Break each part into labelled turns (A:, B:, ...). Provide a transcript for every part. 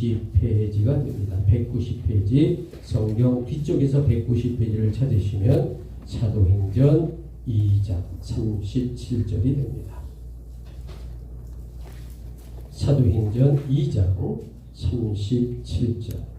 A: 190페이지가 됩니다. 190페이지 성경 뒤쪽에서 190페이지를 찾으시면 사도행전 2장 37절이 됩니다. 사도행전 2장 37절.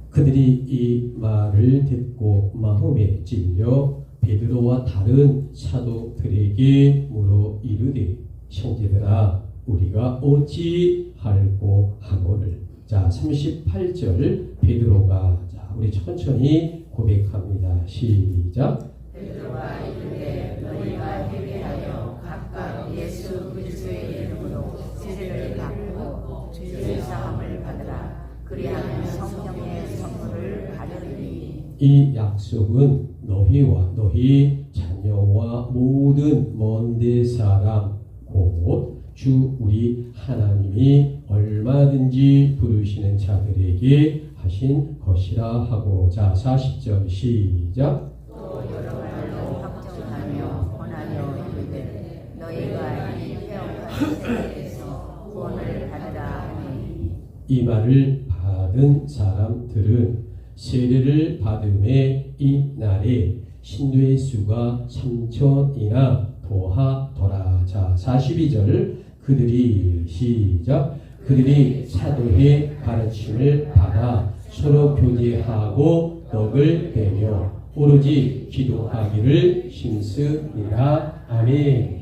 A: 그들이 이 말을 듣고 마음에 찔려 베드로와 다른 사도들에게 물어 이르되 형제들아 우리가 어찌 할꼬 하거늘. 자 38절 베드로가 자 우리 천천히 고백합니다. 시작.
B: 베드로가 이르되 너희가 회개하여 각각 예수 그리스도의 이름으로 세례를 받고 죄 사함을 받으라. 그리하면 성령의 선물을 받으리니.
A: 이 약속은 너희와 너희 자녀와 모든 먼데 사람 곧 주 우리 하나님이 얼마든지 부르시는 자들에게 하신 것이라 하고. 자 40절 시작.
B: 또 여러 말로 확정하며 권하여 이르되 너희가 이 회역한 세례에서 구원을 받으라 하니.
A: 이 말을 받은 사람들은 세례를 받음에 이 날에 신도의 수가 3,000이나 더하더라. 자 42절 그들이 시작. 그들이 사도의 가르침을 받아 서로 교제하고 떡을 베며 오로지 기도하기를 힘쓰니라. 아멘.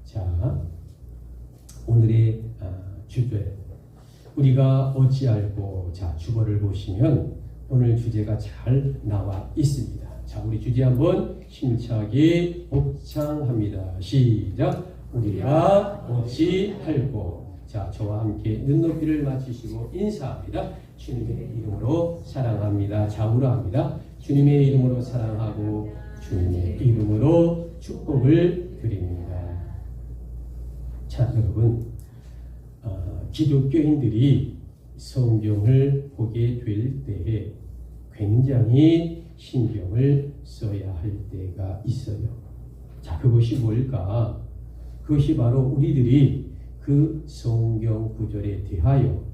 A: 자 오늘의 주제 우리가 어찌할꼬. 자 주보를 보시면 오늘 주제가 잘 나와 있습니다. 자 우리 주제 한번 힘차게 복창합니다. 시작. 우리가 어찌할꼬. 자 저와 함께 눈높이를 맞추시고 인사합니다. 주님의 이름으로 사랑합니다. 자우로 합니다. 주님의 이름으로 사랑하고 주님의 이름으로 축복을 드립니다. 자 여러분 기독교인들이 성경을 보게 될 때에 굉장히 신경을 써야 할 때가 있어요. 자 그것이 뭘까? 그것이 바로 우리들이 그 성경 구절에 대하여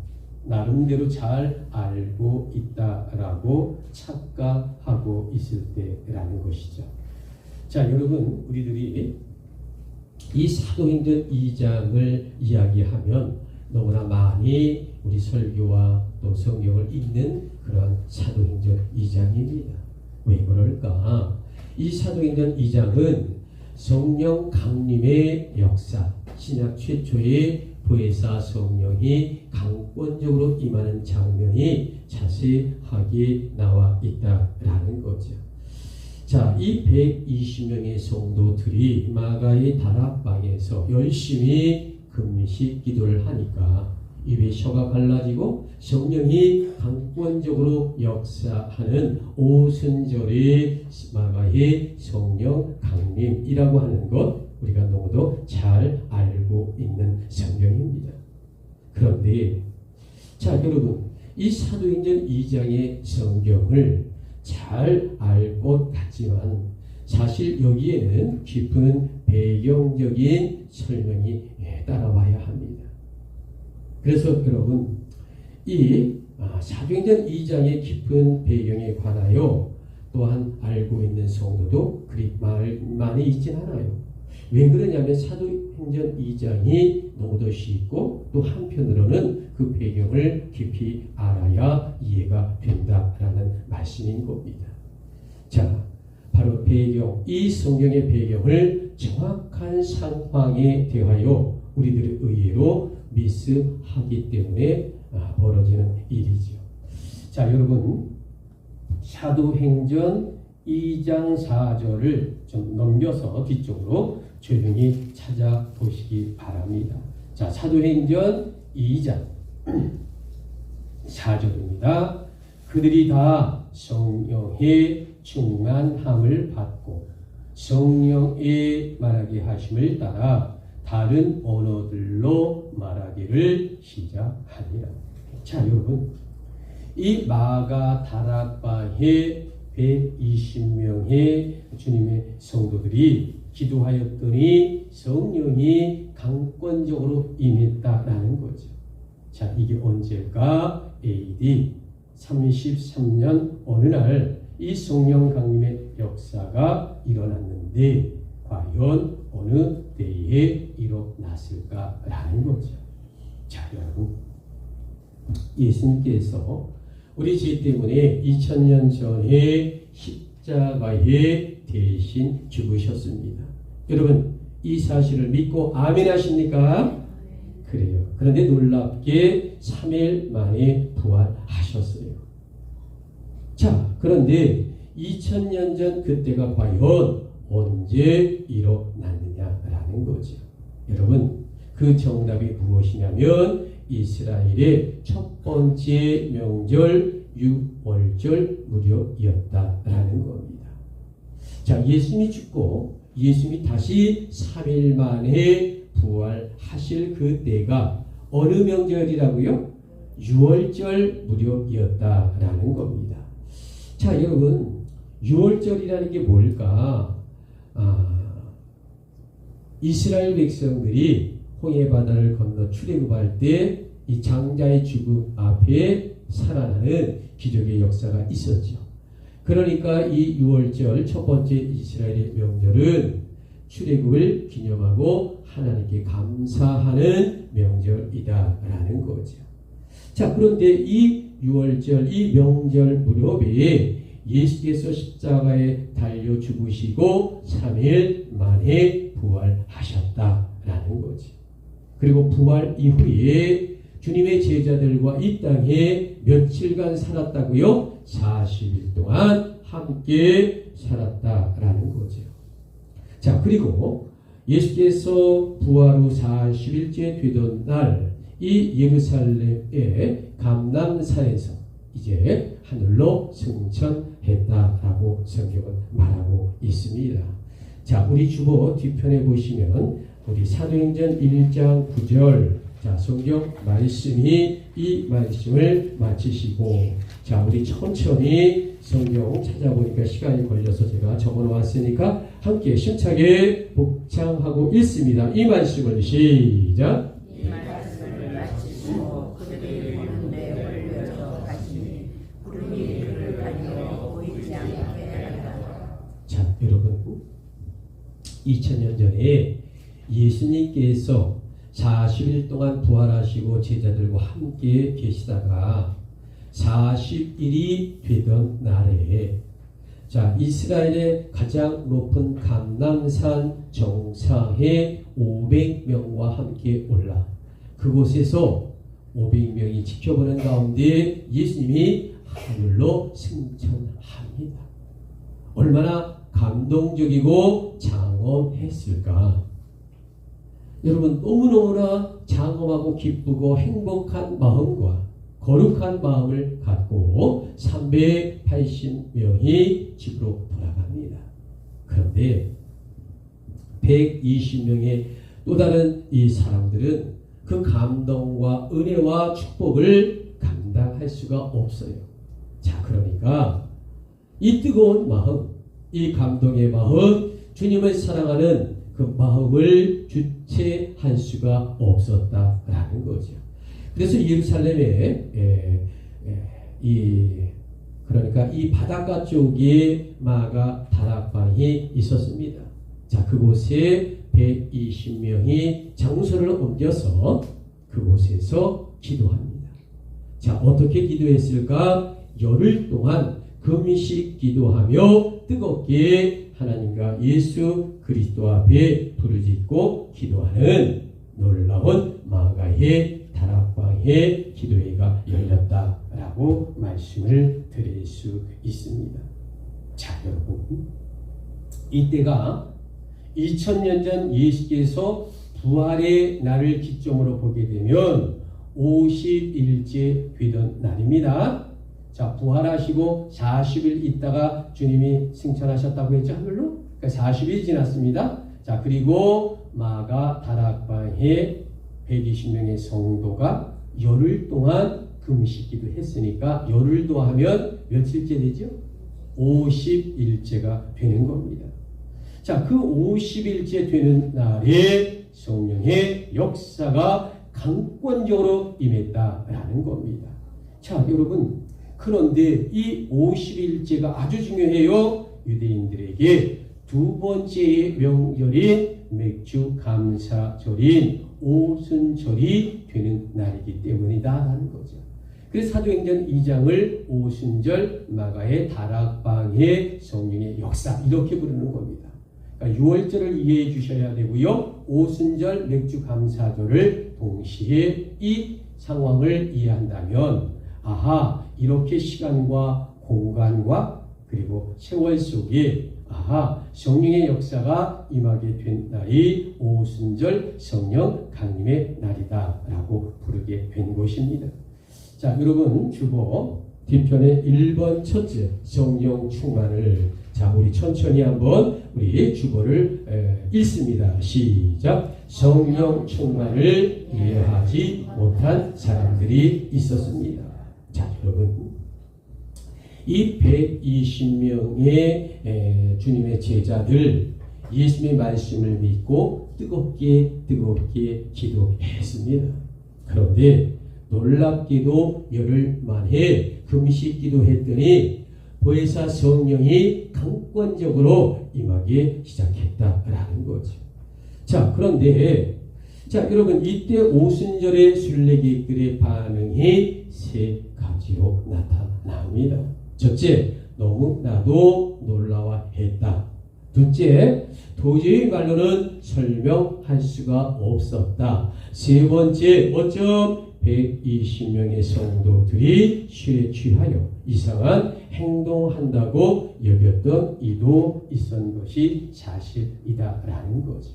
A: 나름대로 잘 알고 있다라고 착각하고 있을 때라는 것이죠. 자 여러분 우리들이 이 사도행전 2장을 이야기하면 너무나 많이 우리 설교와 또 성경을 읽는 그런 사도행전 2장입니다. 왜 그럴까? 이 사도행전 2장은 성령 강림의 역사, 신약 최초의 보혜사 성령이 강권적으로 임하는 장면이 자세하게 나와 있다라는 거죠. 자, 이 120명의 성도들이 마가의 다락방에서 열심히 금식 기도를 하니까 입에 혀가 갈라지고 성령이 강권적으로 역사하는 오순절의 마가의 성령 강림이라고 하는 것 우리가 너무도 잘 알고 있는 성경입니다. 그런데 자 여러분 이 사도행전 2장의 성경을 잘 알 것 같지만 사실 여기에는 깊은 배경적인 설명이 따라와야 합니다. 그래서 여러분 이 사도행전 2장의 깊은 배경에 관하여 또한 알고 있는 성도도 그리 많이 있진 않아요. 왜 그러냐면 사도행전 2장이 너무도 쉽고 또 한편으로는 그 배경을 깊이 알아야 이해가 된다라는 말씀인 겁니다. 자, 바로 배경, 이 성경의 배경을 정확한 상황에 대하여 우리들의 의외로 미스하기 때문에 벌어지는 일이죠. 자, 여러분 사도행전 2장 4절을 좀 넘겨서 뒤쪽으로 조용히 찾아보시기 바랍니다. 자, 사도행전 2장 4절입니다. 그들이 다 성령의 충만함을 받고 성령의 말하게 하심을 따라 다른 언어들로 말하기를 시작하니라. 자, 여러분 이 마가 다락방에 120명의 주님의 성도들이 기도하였더니 성령이 강권적으로 임했다라는 거죠. 자, 이게 언제일까? AD 33년 어느 날 이 성령 강림의 역사가 일어났는데 과연 어느 때에 일어났을까라는 거죠. 자, 여러분, 예수님께서 우리 죄 때문에 2000년 전에 십자가에 대신 죽으셨습니다. 여러분, 이 사실을 믿고 아멘 하십니까? 그래요. 그런데 놀랍게 3일 만에 부활하셨어요. 자, 그런데 2000년 전 그때가 과연 언제 일어났느냐라는 거죠. 여러분, 그 정답이 무엇이냐면 이스라엘의 첫 번째 명절 유월절 무렵이었다라는 겁니다. 자, 예수님이 죽고 예수님이 다시 3일 만에 부활하실 그때가 어느 명절이라고요? 유월절 무렵이었다라는 겁니다. 자, 여러분, 유월절이라는 게 뭘까? 이스라엘 백성들이 홍해 바다를 건너 출애굽할 때 이 장자의 죽음 앞에 살아나는 기적의 역사가 있었죠. 그러니까 이 유월절 첫 번째 이스라엘의 명절은 출애굽을 기념하고 하나님께 감사하는 명절이다라는 거죠. 자, 그런데 이 유월절, 이 명절 무렵에 예수께서 십자가에 달려 죽으시고 3일 만에 부활하셨다라는 거죠. 그리고 부활 이후에 주님의 제자들과 이 땅에 며칠간 살았다고요? 40일 동안 함께 살았다라는 거죠. 자, 그리고 예수께서 부활 후 40일째 되던 날 이 예루살렘의 감람산에서 이제 하늘로 승천했다라고 성경은 말하고 있습니다. 자, 우리 주보 뒤편에 보시면 우리 사도행전 1장 9절, 자, 성경 말씀이 이 말씀을 마치시고, 자, 우리 천천히 성경 찾아보니까 시간이 걸려서 제가 적어놓았으니까 함께 심차게 복창하고 읽습니다. 이 말씀을 시작.
B: 이 말씀을 마치시고 그들이 보는데 올려져 가시니 구름이 그를 가리워 보이지 않게 하리라.
A: 자, 여러분, 2000년 전에 예수님께서 40일 동안 부활하시고 제자들과 함께 계시다가 40일이 되던 날에, 자, 이스라엘의 가장 높은 감람산 정상에 500명과 함께 올라 그곳에서 500명이 지켜보는 가운데 예수님이 하늘로 승천합니다. 얼마나 감동적이고 장엄했을까? 여러분, 너무너무나 장엄하고 기쁘고 행복한 마음과 거룩한 마음을 갖고 380명이 집으로 돌아갑니다. 그런데 120명의 또 다른 이 사람들은 그 감동과 은혜와 축복을 감당할 수가 없어요. 자, 그러니까 이 뜨거운 마음, 이 감동의 마음, 주님을 사랑하는 그 마음을 주체할 수가 없었다라는 거죠. 그래서 예루살렘에 그러니까 이 바닷가 쪽에 마가 다락방이 있었습니다. 자, 그곳에 120명이 장소를 옮겨서 그곳에서 기도합니다. 자, 어떻게 기도했을까? 열흘 동안 금식 기도하며 뜨겁게 하나님과 예수 그리스도 앞에 부르짖고 기도하는 놀라운 마가의 다락방의 기도회가 열렸다라고 말씀을 드릴 수 있습니다. 자, 여러분, 이때가 2000년 전 예수께서 부활의 날을 기점으로 보게 되면 50일째 되던 날입니다. 자, 부활하시고 40일 있다가 주님이 승천하셨다고 했죠, 하늘로? 그러니까 40일이 지났습니다. 자, 그리고 마가 다락방에 120명의 성도가 열흘 동안 금식기도 했으니까 열흘 더하면 며칠째 되죠? 50일째가 되는 겁니다. 자, 그 50일째 되는 날에 성령의 역사가 강권적으로 임했다라는 겁니다. 자, 여러분, 그런데 이 50일째가 아주 중요해요. 유대인들에게 두 번째의 명절인 맥주 감사절인 오순절이 되는 날이기 때문이다라는 거죠. 그래서 사도행전 2장을 오순절 마가의 다락방의 성령의 역사 이렇게 부르는 겁니다. 그러니까 6월절을 이해해 주셔야 되고요. 오순절 맥주 감사절을 동시에 이 상황을 이해한다면 아하, 이렇게 시간과 공간과 그리고 세월 속에 아하, 성령의 역사가 임하게 된 날이 오순절 성령 강림의 날이다 라고 부르게 된 것입니다. 자, 여러분, 주보 뒷편의 1번 첫째 성령 충만을, 자, 우리 천천히 한번 우리 주보를 읽습니다. 시작. 성령 충만을 이해하지 못한 사람들이 있었습니다. 자, 여러분, 이 120명의 주님의 제자들 예수님의 말씀을 믿고 뜨겁게 기도했습니다. 그런데 놀랍게도 열흘 만에 금식 기도했더니 보혜사 성령이 강권적으로 임하기 시작했다라는 거죠. 자, 그런데 자, 여러분, 이때 오순절의 순례객들의 반응이 세 가지로 나타납니다. 첫째, 너무나도 놀라워했다. 둘째, 도저히 말로는 설명할 수가 없었다. 세 번째, 어쩜 120명의 성도들이 술에 취하여 이상한 행동한다고 여겼던 이도 있었던 것이 사실이다라는 거죠.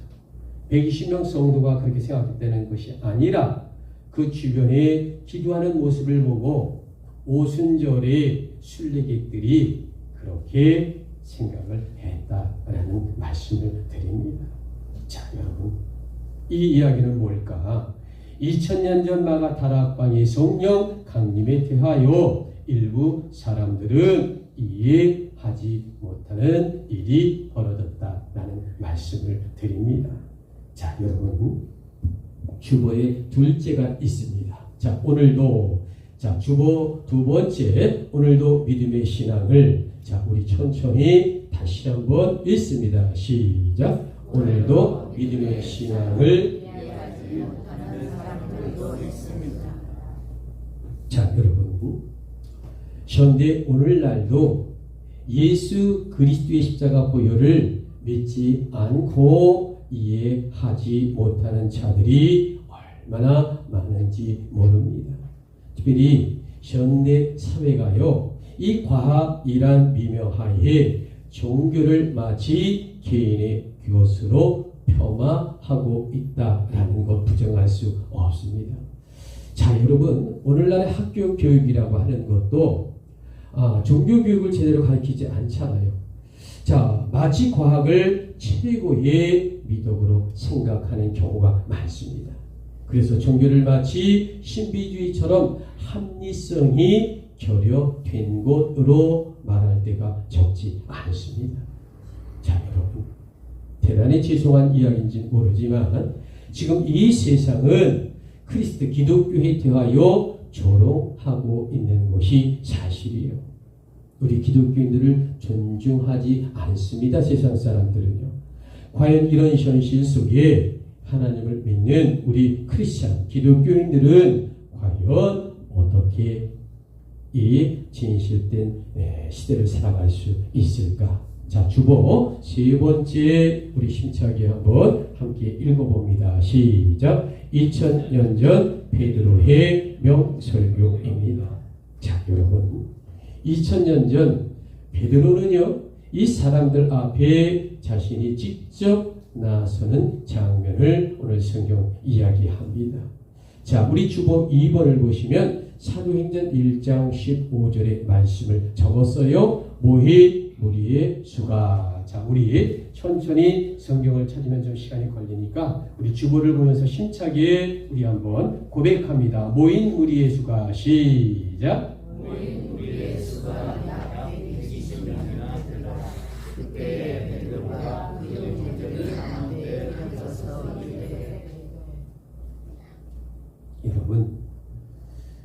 A: 120명 성도가 그렇게 생각했다는 것이 아니라 그 주변에 기도하는 모습을 보고 오순절에 순례객들이 그렇게 생각을 했다라는 말씀을 드립니다. 자, 여러분, 이 이야기는 뭘까? 2000년 전 마가 다락방의 성령 강림에 대하여 일부 사람들은 이해하지 못하는 일이 벌어졌다라는 말씀을 드립니다. 자, 여러분, 주보에 둘째가 있습니다. 자, 오늘도, 자, 주보 두 번째, 오늘도 믿음의 신앙을, 자, 우리 천천히 다시 한번 읽습니다. 시작. 오늘도 믿음의 신앙을. 자, 여러분, 현대 오늘날도 예수 그리스도의 십자가 보혈을 믿지 않고 이해하지 못하는 자들이 얼마나 많은지 모릅니다. 특별히 현대 사회가요, 이 과학이란 미명하에 종교를 마치 개인의 것으로 폄하하고 있다라는 것 부정할 수 없습니다. 자, 여러분, 오늘날의 학교 교육이라고 하는 것도 종교 교육을 제대로 가르치지 않잖아요. 자, 마치 과학을 최고의 미덕으로 생각하는 경우가 많습니다. 그래서 종교를 마치 신비주의처럼 합리성이 결여된 것으로 말할 때가 적지 않습니다. 자, 여러분, 대단히 죄송한 이야기인지 모르지만 지금 이 세상은 크리스트 기독교에 대하여 조롱하고 있는 것이 사실이에요. 우리 기독교인들을 존중하지 않습니다. 세상 사람들은요. 과연 이런 현실 속에 하나님을 믿는 우리 크리스찬 기독교인들은 과연 어떻게 이 진실된 시대를 살아갈 수 있을까? 자, 주보 세 번째 우리 힘차게 한번 함께 읽어봅니다. 시작. 2000년 전 베드로의 명설교입니다. 자, 여러분, 2000년 전 베드로는요, 이 사람들 앞에 자신이 직접 나서는 장면을 오늘 성경 이야기합니다. 자, 우리 주보 2번을 보시면 사도행전 1장 15절의 말씀을 적었어요. 모히 무리의 수가. 자, 우리 천천히 성경을 찾으면 좀 시간이 걸리니까 우리 주보를 보면서 힘차게 우리 한번 고백합니다. 모인 무리의 수가. 시작.
B: 모인 무리의 수가 약 120명이나 되더라. 그때 베드로가 그 영혼들이 가운데 펴져서 이르되
A: 여러분,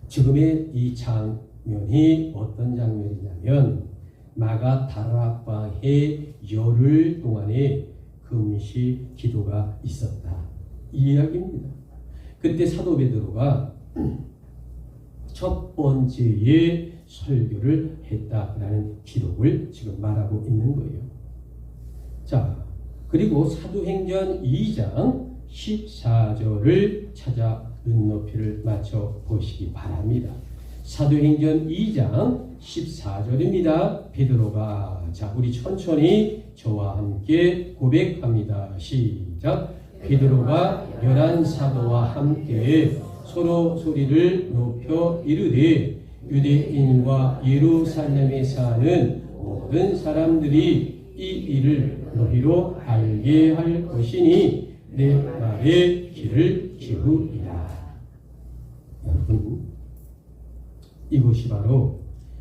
A: 지금의 이 장면이 어떤 장면이냐면 마가 다락방에 열흘 동안의 금식 기도가 있었다, 이 이야기입니다. 그때 사도 베드로가 첫 번째의 설교를 했다라는 기록을 지금 말하고 있는 거예요. 자, 그리고 사도행전 2장 14절을 찾아 눈높이를 맞춰 보시기 바랍니다. 사도행전 2장 14절입니다. 베드로가, 자, 우리 천천히 저와 함께 고백합니다. 시작. 베드로가 11사도와 함께 서로 소리를 높여 이르되 유대인과 예루살렘에 사는 모든 사람들이 이 일을 너희로 알게 할 것이니 내 말에 귀를 기울이라. 여러분, 이것이 바로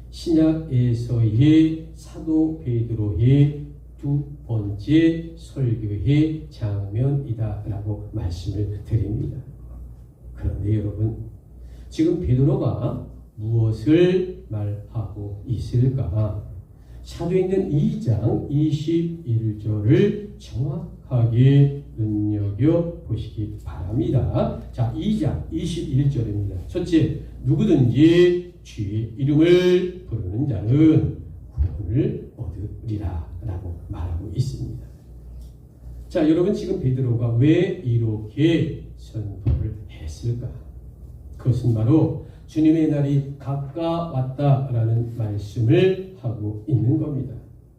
A: 신약에서의 사도 베드로의 두 번째 설교의 장면이다라고 말씀을 드립니다. 그런데 여러분, 지금 베드로가 무엇을 말하고 있을까? 사도행전 2장 21절을 정확하게 눈여겨보시기 바랍니다. 자, 2장 21절입니다. 첫째, 누구든지 주의 이름을 부르는 자는 구원을 얻으리라 라고 말하고 있습니다. 자, 여러분, 지금 베드로가 왜 이렇게 선포를 했을까? 그것은 바로 주님의 날이 가까웠다라는 말씀을 하고 있는 겁니다.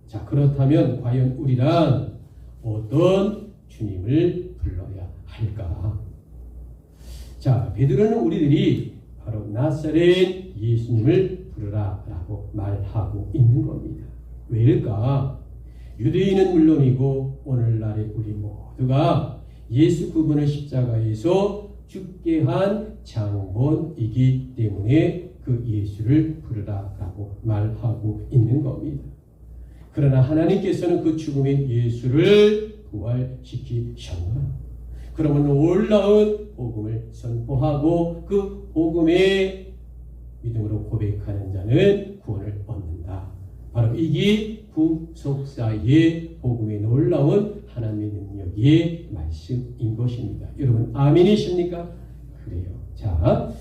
A: 자, 그렇다면 과연 우리란 어떤 주님을 불러야 할까? 자, 베드로는 우리들이 바로 나사렛 예수님을 부르라 라고 말하고 있는 겁니다. 왜일까? 유대인은 물론이고 오늘날의 우리 모두가 예수 그분을 십자가에서 죽게 한 장본이기 때문에 그 예수를 부르라 라고 말하고 있는 겁니다. 그러나 하나님께서는 그 죽음의 예수를 부활시키셨노라. 그러면 놀라운 복음을 선포하고 그 복음의 믿음으로 고백하는 자는 구원을 얻는다. 바로 이게 구속사의 복음의 놀라운 하나님의 능력의 말씀인 것입니다. 여러분, 아멘이십니까? 그래요. 자,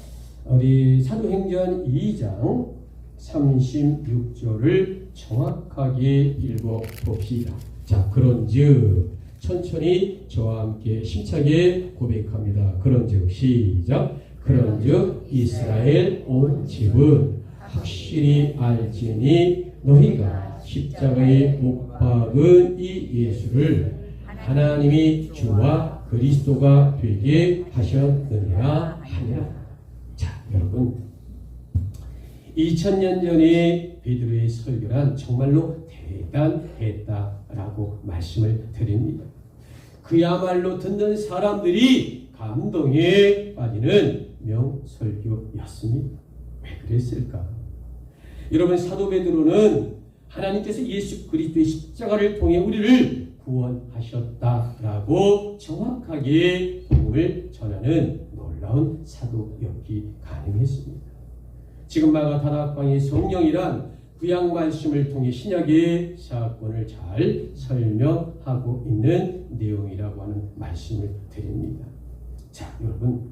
A: 우리 사도행전 2장 36절을 정확하게 읽어봅시다. 자, 그런즉 천천히 저와 함께 힘차게 고백합니다. 그런즉 시작. 그런즉 이스라엘 온 집은 확실히 알지니 너희가 십자가에 못 박은 이 예수를 하나님이 주와 그리스도가 되게 하셨느냐 하냐. 자, 여러분, 2000년 전에 베드로의 설교란 정말로 대단했다라고 말씀을 드립니다. 그야말로 듣는 사람들이 감동에 빠지는 명설교였습니다. 왜 그랬을까? 여러분, 사도 베드로는 하나님께서 예수 그리스도의 십자가를 통해 우리를 구원하셨다라고 정확하게 복음을 전하는 놀라운 사도였기 가능했습니다. 지금 마가 다락방의 성령이란 구약 말씀을 통해 신약의 사건을 잘 설명하고 있는 내용이라고 하는 말씀을 드립니다. 자, 여러분,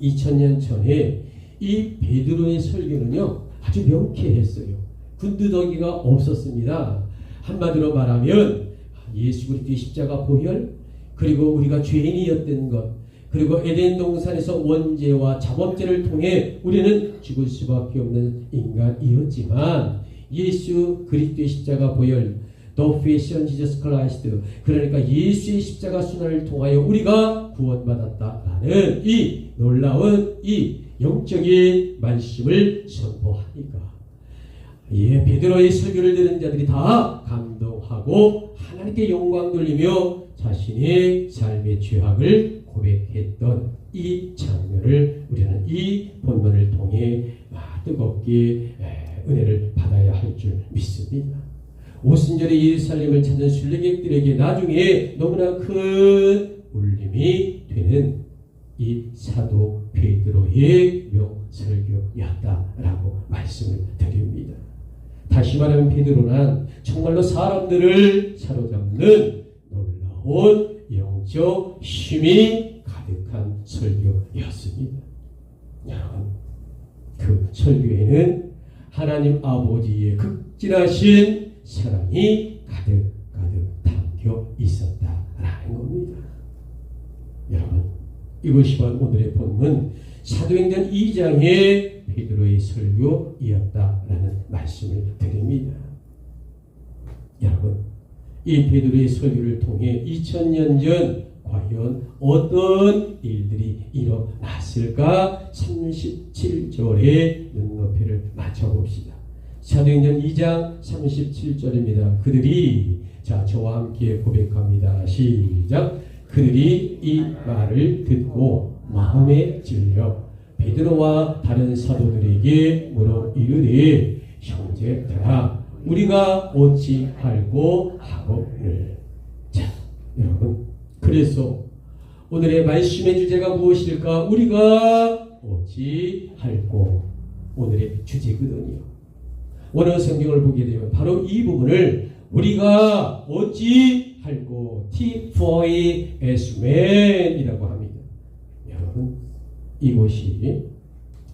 A: 2000년 전에 이 베드로의 설교는요, 아주 명쾌했어요. 군더더기가 없었습니다. 한마디로 말하면 예수 그리스도의 십자가 보혈, 그리고 우리가 죄인이었던 것, 그리고 에덴 동산에서 원죄와 자범죄를 통해 우리는 죽을 수밖에 없는 인간이었지만 예수 그리스도의 십자가 보혈, The Passion Jesus Christ, 그러니까 예수의 십자가 순환을 통하여 우리가 구원받았다라는 이 놀라운 이 영적인 말씀을 선포하니까, 예, 베드로의 설교를 들은 자들이 다 감동하고 하나님께 영광 돌리며 자신의 삶의 죄악을 고백했던 이 장면을 우리는 이 본문을 통해 뜨겁게 은혜를 받아야 할 줄 믿습니다. 오순절에 예루살렘을 찾는 순례객들에게 나중에 너무나 큰 울림이 되는 이 사도 베드로의 명설교였다라고 말씀을 드립니다. 다시 말하면 베드로는 정말로 사람들을 사로잡는 놀라운 영적 힘이 가득한 설교였습니다. 여러분, 그 설교에는 하나님 아버지의 극진하신 사랑이 가득 담겨 있었다라는 겁니다. 여러분, 이것이 바로 오늘의 본문 사도행전 2장의 베드로의 설교이었다라는 말씀을 드립니다. 여러분, 이 베드로의 설교를 통해 2000년 전 과연 어떤 일들이 일어났을까? 37절의 눈높이를 맞춰봅시다. 사도행전 2장 37절입니다. 그들이, 자, 저와 함께 고백합니다. 시작. 그들이 이 말을 듣고 마음에 찔려 베드로와 다른 사도들에게 물어 이르되, 형제들아, 우리가 어찌할꼬 하거늘. 자, 여러분, 그래서 오늘의 말씀의 주제가 무엇일까? 우리가 어찌할꼬. 오늘의 주제거든요. 원어 성경을 보게 되면 바로 이 부분을 우리가 어찌할꼬, T4AS맨이라고 합니다. 여러분, 이것이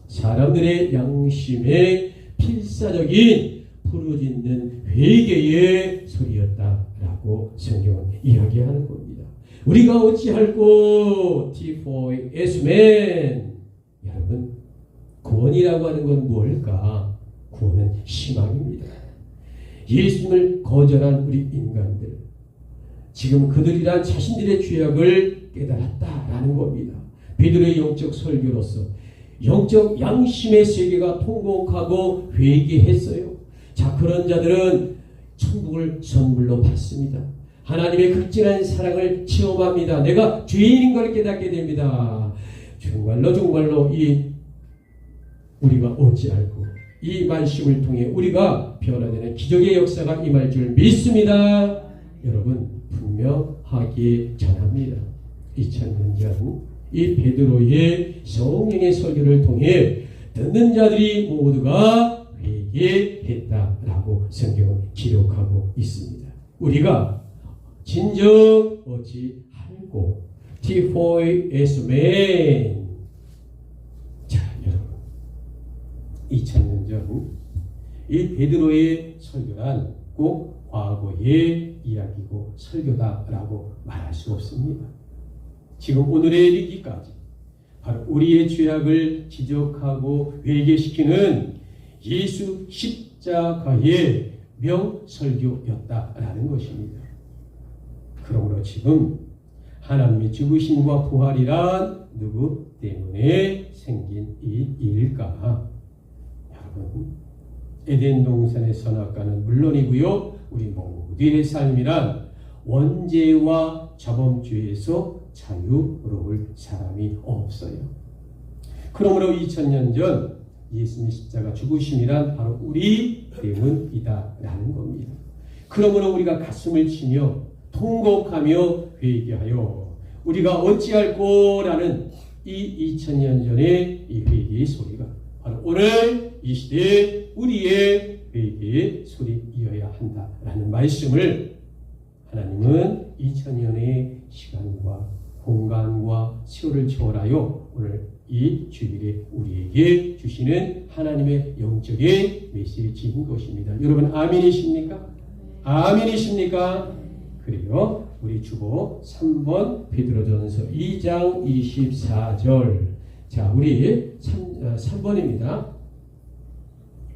A: 사람들의 양심의 필사적인 부르짖는 회개의 소리였다라고 성경은 이야기하는 겁니다. 우리가 어찌할꼬, T4AS맨. 여러분, 구원이라고 하는 건 뭘까? 구원은 희망입니다. 예수님을 거절한 우리 인간들, 지금 그들이란 자신들의 죄악을 깨달았다라는 겁니다. 베드로의 영적 설교로서 영적 양심의 세계가 통곡하고 회개했어요. 자, 그런 자들은 천국을 선물로 받습니다. 하나님의 극진한 사랑을 체험합니다. 내가 죄인인 걸 깨닫게 됩니다. 정말로 우리가 어찌할꼬, 이 말씀을 통해 우리가 변화되는 기적의 역사가 임할 줄 믿습니다. 여러분, 분명하게 전합니다. 2000년 전 이 베드로의 성령의 설교를 통해 듣는 자들이 모두가 회개했다라고 성경은 기록하고 있습니다. 우리가 진정 어찌할꼬, T4AS맨. 자, 여러분, 2000년 전 이 베드로의 설교란 꼭 과거의 이야기고 설교다라고 말할 수 없습니다. 지금 오늘에 이르기까지 바로 우리의 죄악을 지적하고 회개시키는 예수 십자가의 명설교였다라는 것입니다. 그러므로 지금 하나님의 죽으심과 부활이란 누구 때문에 생긴 이 일일까? 여러분, 에덴 동산의 선악과는 물론이고요, 우리 모두의 삶이란 원죄와 저범죄에서 자유로울 사람이 없어요. 그러므로 2000년 전 예수님 십자가 죽으심이란 바로 우리 때문이다라는 겁니다. 그러므로 우리가 가슴을 치며 통곡하며 회개하여 우리가 어찌할꼬라는 이 2000년 전의 이 회개의 소리가 바로 오늘 이 시대에 우리의 회개의 소리이어야 한다라는 말씀을 하나님은 2000년의 시간과 공간과 세월을 초월하여 오늘 이 주일에 우리에게 주시는 하나님의 영적인 메시지인 것입니다. 여러분, 아멘이십니까? 아멘이십니까? 그래요. 우리 주보 3번 베드로전서 2장 24절. 자, 우리 3번입니다.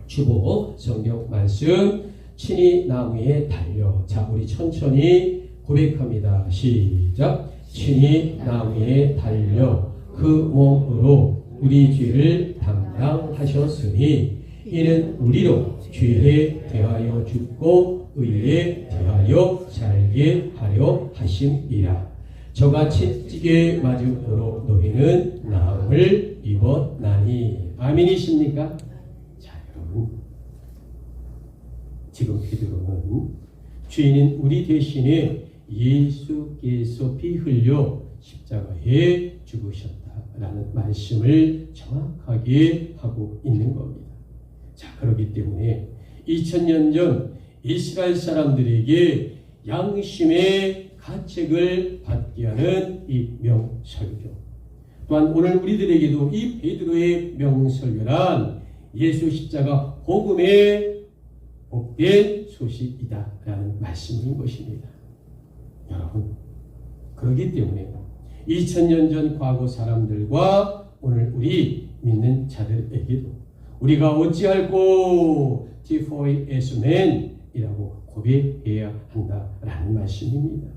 A: 주보 성경 말씀. 친히 나무에 달려. 자, 우리 천천히 고백합니다. 시작. 친히 나무에 달려 그 몸으로 우리 죄를 담당하셨으니 이는 우리로 죄에 대하여 죽고 의에 대하여 살게 하려 하심이라. 저같이 찌게 맞음으로 너희는 나음을 입었나니. 아멘이십니까? 자, 여러분, 지금 베드로는 죄인인 우리 대신에 예수께서 피 흘려 십자가에 죽으셨다. 라는 말씀을 정확하게 하고 있는 겁니다. 자, 그렇기 때문에 2000년 전 이스라엘 사람들에게 양심의 가책을 받게 하는 이 명설교, 또한 오늘 우리들에게도 이 베드로의 명설교란 예수 십자가 복음의 복된 소식이다 라는 말씀인 것입니다. 여러분, 그렇기 때문에 2000년 전 과거 사람들과 오늘 우리 믿는 자들에게도 우리가 어찌할꼬 T4 as man이라고 고백해야 한다라는 말씀입니다.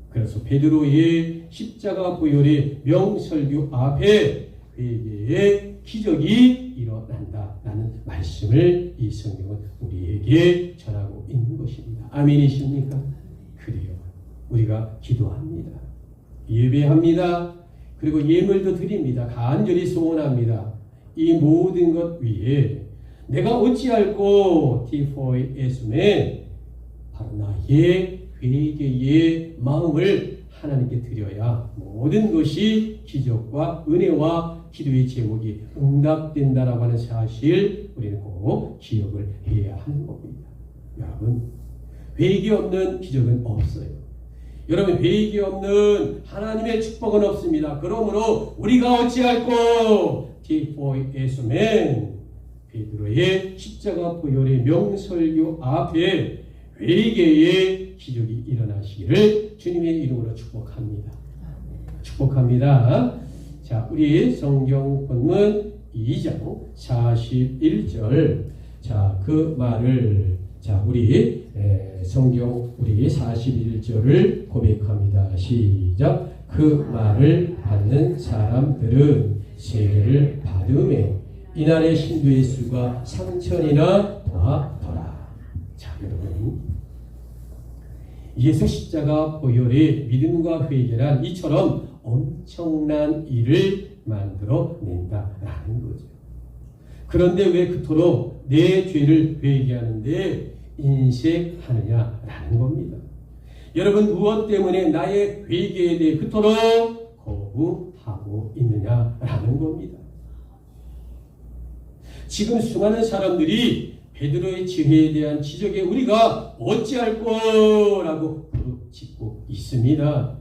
A: 그래서 베드로의 십자가 보혈의 명설교 앞에 회개의 기적이 일어난다라는 말씀을 이 성경은 우리에게 전하고 있는 것입니다. 아멘이십니까? 그래요. 우리가 기도합니다. 예배합니다. 그리고 예물도 드립니다. 간절히 소원합니다. 이 모든 것 위에 내가 어찌할꼬 T4 as man, 바로 나의 회개의 마음을 하나님께 드려야 모든 것이 기적과 은혜와 기도의 제목이 응답된다라고 하는 사실 우리는 꼭 기억을 해야 하는 겁니다. 여러분, 회개 없는 기적은 없어요. 여러분, 회개 없는 하나님의 축복은 없습니다. 그러므로 우리가 어찌할꼬 T4 as man, 베드로의 십자가 보혈의 명설교 앞에 회개의 기적이 일어나시기를 주님의 이름으로 축복합니다. 축복합니다. 자, 우리 성경 본문 2장 41절. 자, 그 말을, 자, 우리 성경 우리 41절을 고백합니다. 시작. 그 말을 받는 사람들은 세례를 받음에 이날의 신도의 수가 3,000이나 더하더라. 자, 여러분, 예수 십자가 보혈의 믿음과 회개란 이처럼 엄청난 일을 만들어낸다라는 거죠. 그런데 왜 그토록 내 죄를 회개하는데 인색하느냐라는 겁니다. 여러분, 무엇 때문에 나의 회개에 대해 그토록 거부하고 있느냐라는 겁니다. 지금 수많은 사람들이 베드로의 지혜에 대한 지적에 우리가 어찌할꼬라고 부르짖고 있습니다.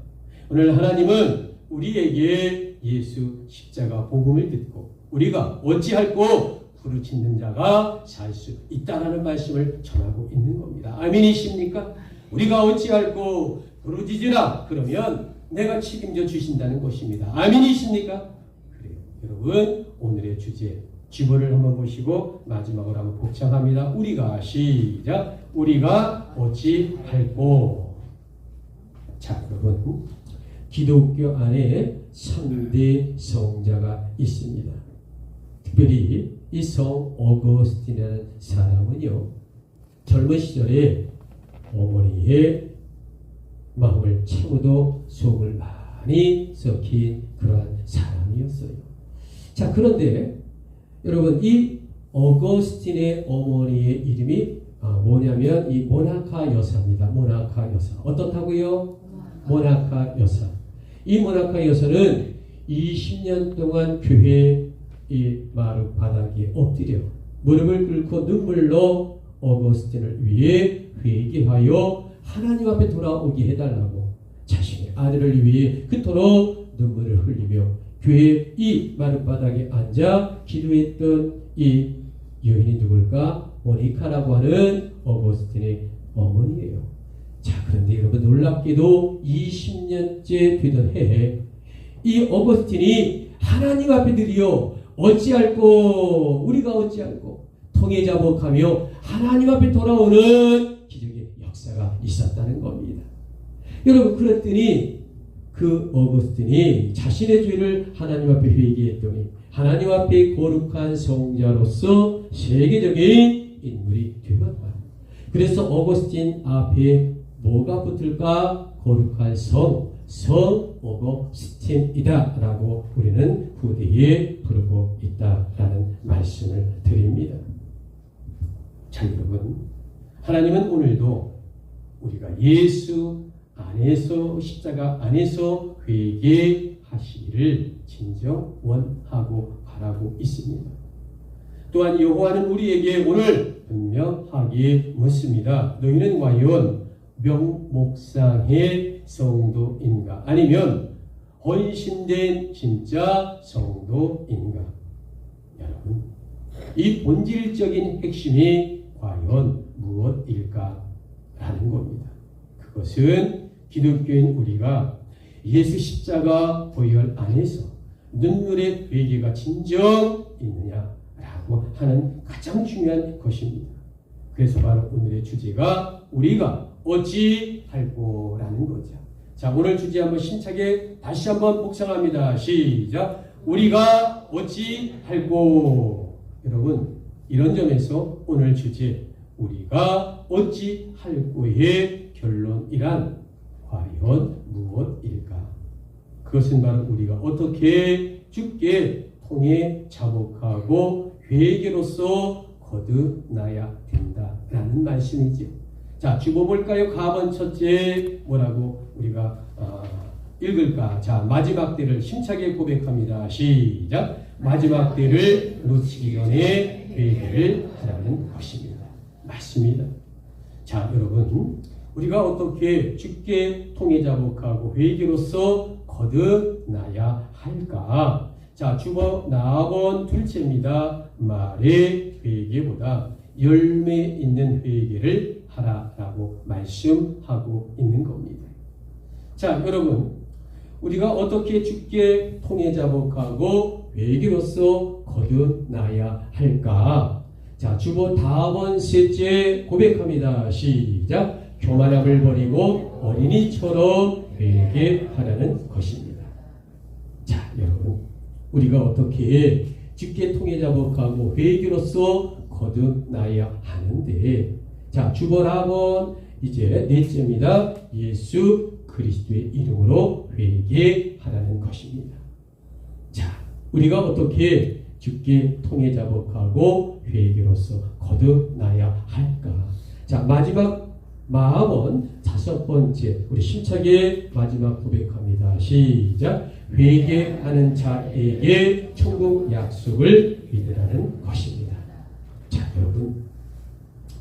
A: 오늘 하나님은 우리에게 예수 십자가 복음을 듣고 우리가 어찌할꼬 부르짖는 자가 살 수 있다라는 말씀을 전하고 있는 겁니다. 아멘이십니까? 우리가 어찌할꼬 부르짖으라 그러면 내가 책임져 주신다는 것입니다. 아멘이십니까? 그래요. 여러분, 오늘의 주제 지보를 한번 보시고 마지막으로 한번 복창합니다. 우리가 시작. 우리가 어찌할꼬. 자, 여러분, 기독교 안에 3대 성자가 있습니다. 특별히 이 성 어거스틴이라는 사람은요, 젊은 시절에 어머니의 마음을 채우도 속을 많이 썩힌 그러한 사람이었어요. 자, 그런데 여러분, 이 어거스틴의 어머니의 이름이 뭐냐면 이 모나카 여사입니다. 모나카 여사. 어떻다고요? 모나카 여사. 이 모나카 여사는 20년 동안 교회 이 마루 바닥에 엎드려 무릎을 꿇고 눈물로 어거스틴을 위해 회개하여 하나님 앞에 돌아오게 해달라고 자신의 아들을 위해 그토록 눈물을 흘리며 교회 이 마룻바닥에 앉아 기도했던 이 여인이 누굴까? 모니카라고 하는 어거스틴의 어머니예요. 자, 그런데 여러분, 놀랍게도 20년째 되던 해에 이 어거스틴이 하나님 앞에 드리어 어찌할꼬, 우리가 어찌할꼬 통해자복하며 하나님 앞에 돌아오는 기적의 역사가 있었다는 겁니다. 여러분, 그랬더니 그 어거스틴이 자신의 죄를 하나님 앞에 회개했더니 하나님 앞에 거룩한 성자로서 세계적인 인물이 되었다. 그래서 어거스틴 앞에 뭐가 붙을까? 거룩한 성 어거스틴이다 라고 우리는 후대에 부르고 있다라는 말씀을 드립니다. 자, 여러분, 하나님은 오늘도 우리가 예수 안에서, 십자가 안에서 회개하시기를 진정 원하고 바라고 있습니다. 또한 여호와는 우리에게 오늘 분명하게 묻습니다. 너희는 과연 명목상의 성도인가? 아니면 헌신된 진짜 성도인가? 여러분, 이 본질적인 핵심이 과연 무엇일까? 라는 겁니다. 그것은 기독교인 우리가 예수 십자가 보혈 안에서 눈물의 회개가 진정 있느냐라고 하는 가장 중요한 것입니다. 그래서 바로 오늘의 주제가 우리가 어찌할꼬라는 거죠. 자, 오늘 주제 한번 심차게 다시 한번 묵상합니다. 시작. 우리가 어찌할꼬. 여러분, 이런 점에서 오늘 주제 우리가 어찌할꼬의 결론이란 과연 무엇일까? 그것은 바로 우리가 어떻게 주께 통해 자복하고 회개로서 거듭나야 된다라는 말씀이죠. 자, 주보볼까요? 가번 첫째 뭐라고 우리가 읽을까? 자, 마지막 때를 힘차게 고백합니다. 시작. 마지막 때를 놓치기 전에 회개를 하라는 것입니다. 맞습니다. 자, 여러분, 우리가 어떻게 주께 통해 자복하고 회개로서 거듭나야 할까? 자, 주보 나번 둘째입니다. 말의 회개보다 열매 있는 회개를 하라라고 말씀하고 있는 겁니다. 자, 여러분, 우리가 어떻게 주께 통해 자복하고 회개로서 거듭나야 할까? 자, 주보 다번 셋째 고백합니다. 시작. 교만함을 버리고 어린이처럼 회개하라는 것입니다. 자, 여러분, 우리가 어떻게 주께 통해 자복하고 회개로서 거듭나야 하는데, 자, 주보라번 이제 넷째입니다. 예수 그리스도의 이름으로 회개하라는 것입니다. 자, 우리가 어떻게 주께 통해 자복하고 회개로서 거듭나야 할까? 자, 마지막 마음은 다섯 번째, 우리 힘차게 마지막 고백합니다. 시작. 회개하는 자에게 천국 약속을 믿으라는 것입니다. 자, 여러분,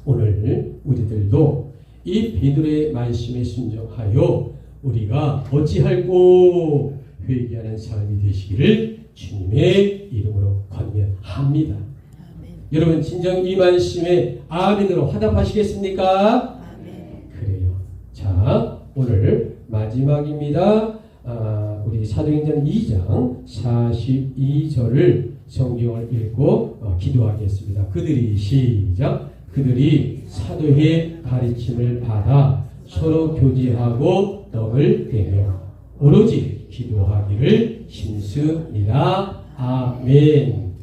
A: 오늘 우리들도 이 베드로의 말씀에 순종하여 우리가 어찌할꼬 회개하는 사람이 되시기를 주님의 이름으로 권면합니다. 아멘. 여러분, 진정 이 말씀에 아멘으로 화답하시겠습니까? 아멘. 그래요. 자, 오늘 마지막입니다. 우리 사도행전 2장 42절을 성경을 읽고 기도하겠습니다. 그들이 시작. 그들이 사도의 가르침을 받아 서로 교제하고 떡을 떼며 오로지 기도하기를 힘쓰니라. 아멘.